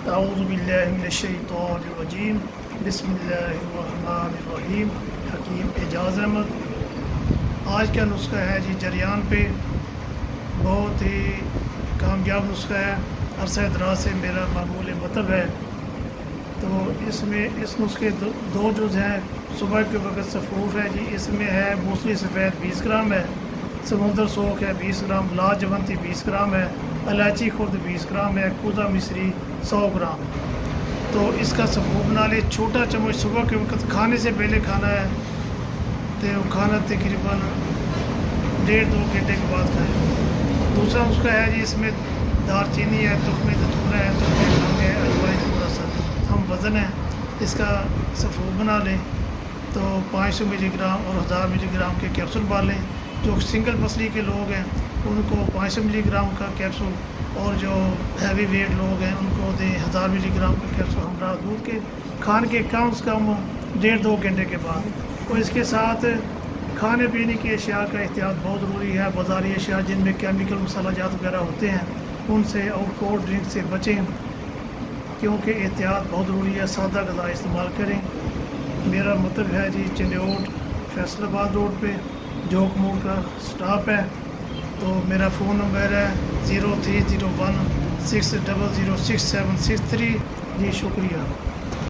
اعوذ باللہ من الشیطان الرجیم بسم اللہ الرحمن الرحیم۔ حکیم اعجاز احمد۔ آج کا نسخہ ہے جی جریان پہ، بہت ہی کامیاب نسخہ ہے، عرصہ دراز سے میرا معمول مطلب ہے۔ تو اس میں اس نسخے دو جز ہیں۔ صبح کے وقت صفوف ہے جی، اس میں ہے موسلی سفید 20 گرام ہے، سمندر سوکھ ہے 20 گرام، لا جونتی 20 گرام ہے، الائچی خرد 20 گرام ہے، کوزہ مصری 100 گرام۔ تو اس کا صفوف بنا لے۔ چھوٹا چمچ صبح کے وقت کھانے سے پہلے کھانا ہے، تو وہ کھانا تقریباً 1.5-2 گھنٹے کے بعد کھائیں۔ دوسرا نسخہ ہے جی، اس میں دار چینی ہے، تخم زیتون ہے، تخم بھنگ ہے، اجوائن تھوڑا سا ہم وزن ہے۔ اس کا صفوف بنا لیں تو 500 ملی گرام اور 1000 ملی گرام کے کیپسول ڈالیں۔ جو سنگل پسلی کے لوگ ہیں ان کو 500 ملی گرام کا کیپسول، اور جو ہیوی ویٹ لوگ ہیں ان کو دیں 1000 ملی گرام کا کیپسول ہمراہ دودھ کے، کھانے کے کم از کم 1.5-2 گھنٹے کے بعد۔ اور اس کے ساتھ کھانے پینے کی اشیاء کا احتیاط بہت ضروری ہے۔ بازاری اشیاء جن میں کیمیکل مسالہ جات وغیرہ ہوتے ہیں ان سے اور کولڈ ڈرنک سے بچیں، کیونکہ احتیاط بہت ضروری ہے۔ سادہ غذا استعمال کریں۔ میرا مطلب ہے جی چنیوٹ فیصل آباد روڈ پہ جوک موڑ کا سٹاپ ہے۔ تو میرا فون نمبر ہے 0301 6006763۔ جی شکریہ۔